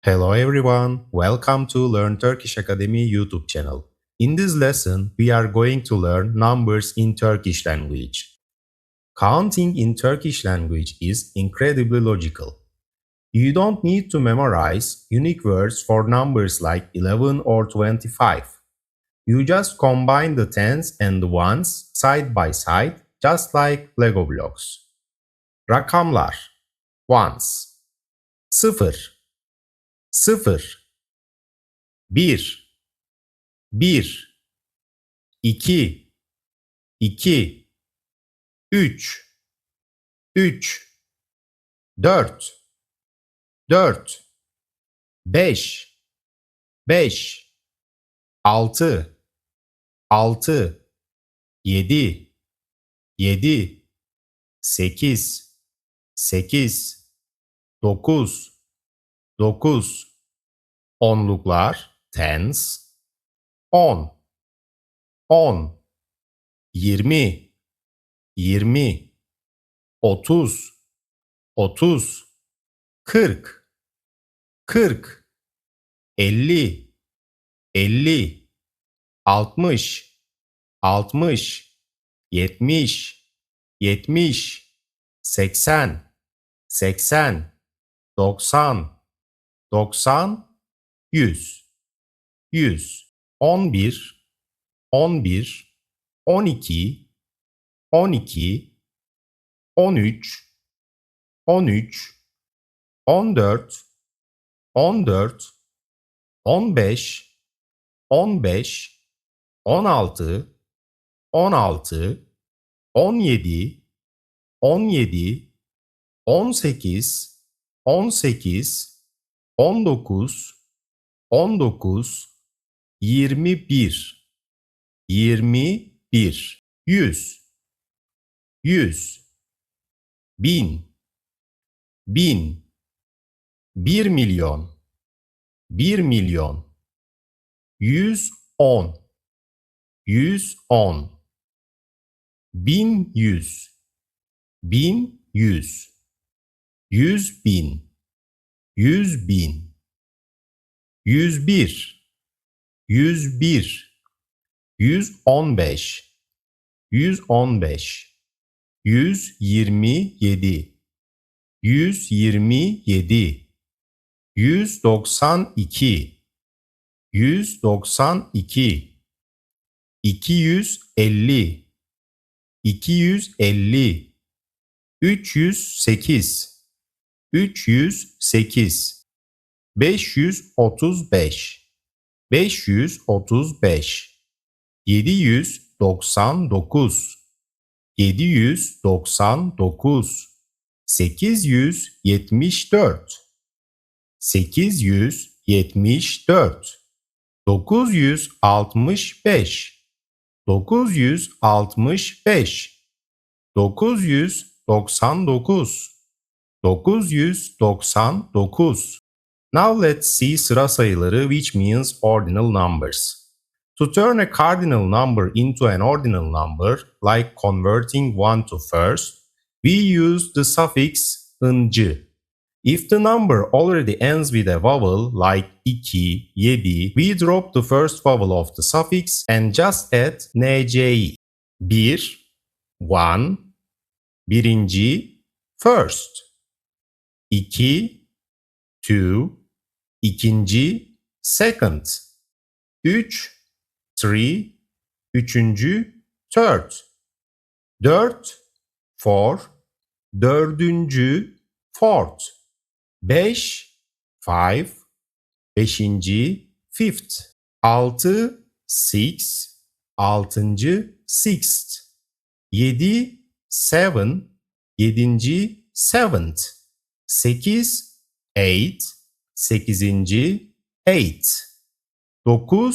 Hello everyone, welcome to Learn Turkish Academy YouTube channel. In this lesson, we are going to learn numbers in Turkish language. Counting in Turkish language is incredibly logical. You don't need to memorize unique words for numbers like 11 or 25. You just combine the tens and the ones side by side just like Lego blocks. Rakamlar ones, sıfır, sıfır, bir, bir, iki, iki, üç, üç, dört, dört, beş, beş, altı, altı, yedi, yedi, sekiz, sekiz, dokuz, dokuz, onluklar, tens, on, on, yirmi, yirmi, otuz, otuz, kırk, kırk, elli, elli, altmış, altmış, yetmiş, yetmiş, seksen, seksen, doksan, doksan, yüz, yüz, 11, 11, 12, 12, 13, 13, 14, 14, 15, 15, 16, 16, 17, 17, 18, 18, 19, 19, 21, 21, 100, 100, 1000, 1000, 1 milyon, 1 milyon, 110, 110, 1100, 1100, 100.000, 100.000, 101, 101, 115, 115, 127, 127, 192, 192, 250, 250, 308, 308, 535, 535, 799, 799, 874, 874, 965, 965, 999, 999. Now let's see sıra sayıları, which means ordinal numbers. To turn a cardinal number into an ordinal number, like converting one to first, we use the suffix ıncı. If the number already ends with a vowel like 2, 7, we drop the first vowel of the suffix and just add nci. 1, one, birinci, first. 2, two, ikinci, second. 3, three, üçüncü, third. 4, four, dördüncü, fourth. 5, five, beşinci, fifth. 6, six, altıncı, sixth. 7, seven, yedinci, seventh. 8, eight, sekizinci, eighth. 9,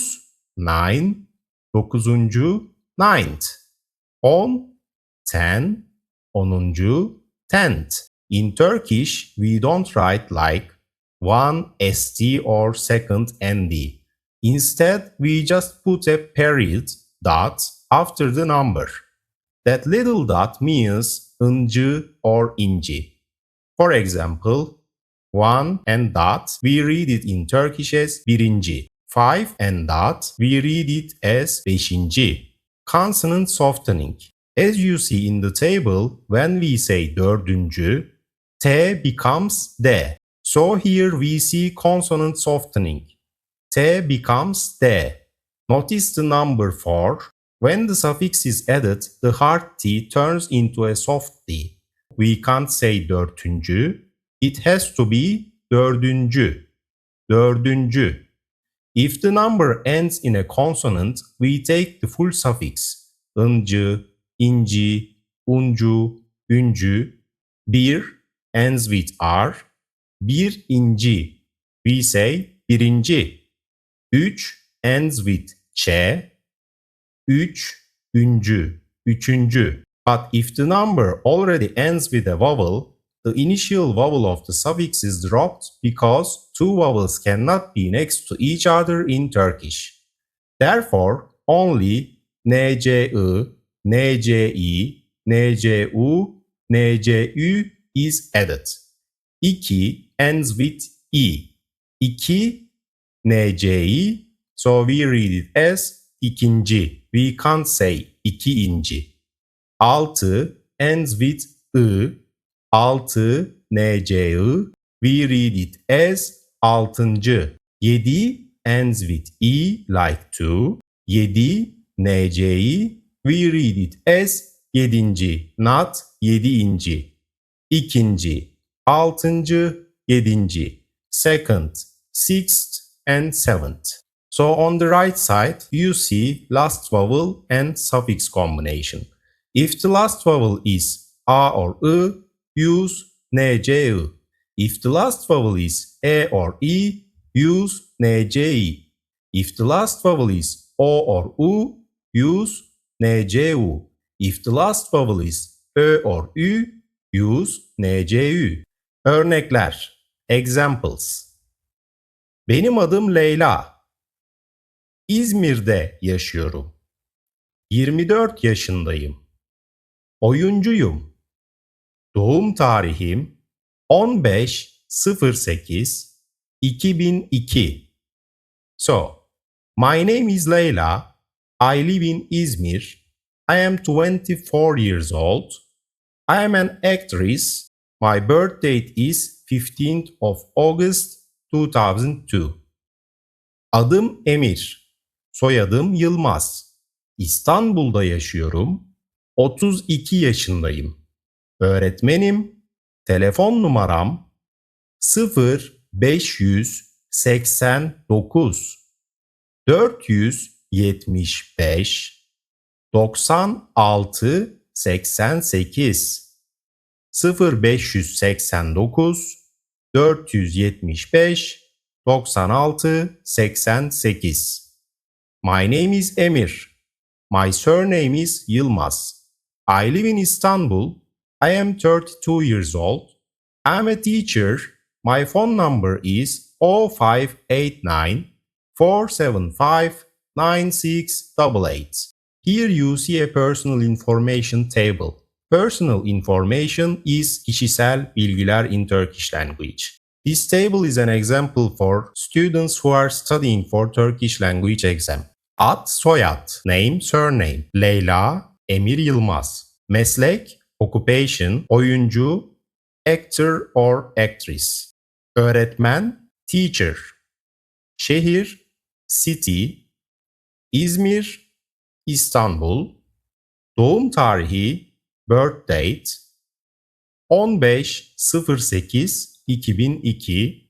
nine, dokuzuncu, ninth. 10, ten, onuncu, tenth. In Turkish, we don't write like one st or second nd. Instead, we just put a period dot after the number. That little dot means ıncı or inci. For example, One and dot, we read it in Turkish as birinci. Five and dot, we read it as beşinci. Consonant softening. As you see in the table, when we say dördüncü, T becomes D. So here we see consonant softening. T becomes D. Notice the number 4. When the suffix is added, the hard T turns into a soft T. We can't say dörtüncü. It has to be dördüncü. Dördüncü. If the number ends in a consonant, we take the full suffix. Incı, inci, uncu, üncü. Bir ends with R. Bir inci. We say birinci. Üç ends with ç. Üç üncü, üçüncü. But if the number already ends with a vowel, the initial vowel of the suffix is dropped because two vowels cannot be next to each other in Turkish. Therefore, only nci, nci, ncu, ncu is added. İki ends with i. İki nci, so we read it as ikinci. We can't say iki inci. Altı ends with I. Altı nci. We read it as altıncı. Yedi ends with i like two. Yedi nci. We read it as yedinci, not yediinci. İkinci, altıncı, yedinci. Second, sixth and seventh. So on the right side, you see last vowel and suffix combination. If the last vowel is a or I, use nci. If the last vowel is e or i, use nci. If the last vowel is o or u, use ncu. If the last vowel is ö or ü, use ncu. Örnekler. Examples. Benim adım Leyla. İzmir'de yaşıyorum. 24 yaşındayım. Oyuncuyum. Doğum tarihim 15.08.2002. So, my name is Leyla. I live in Izmir. I am 24 years old. I am an actress. My birth date is 15th of August 2002. Adım Emir. Soyadım Yılmaz. İstanbul'da yaşıyorum. 32 yaşındayım. Öğretmenim. Telefon numaram 0589 475 96 88 0589 475 96 88. My name is Emir. My surname is Yılmaz. I live in Istanbul. I am 32 years old. I am a teacher. My phone number is 0589 475 9688. Here you see a personal information table. Personal information is kişisel bilgiler in Turkish language. This table is an example for students who are studying for Turkish language exam. Ad, soyad, name, surname, Leyla, Emir Yılmaz. Meslek, occupation, oyuncu, actor or actress. Öğretmen, teacher. Şehir, city. İzmir, İstanbul. Doğum tarihi, birth date. 15.08.2002.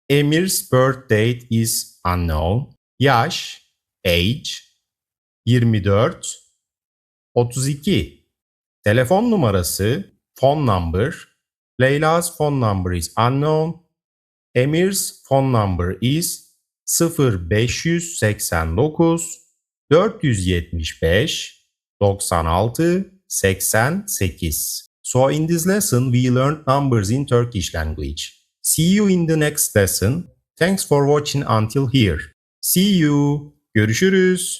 Emir's birth date is unknown. Yaş, age. 24. 32. Telefon numarası, phone number. Leyla''s phone number is unknown. Emir's phone number is 0589 475 96 88. So in this lesson we learned numbers in Turkish language. See you in the next lesson. Thanks for watching until here. See you. Görüşürüz.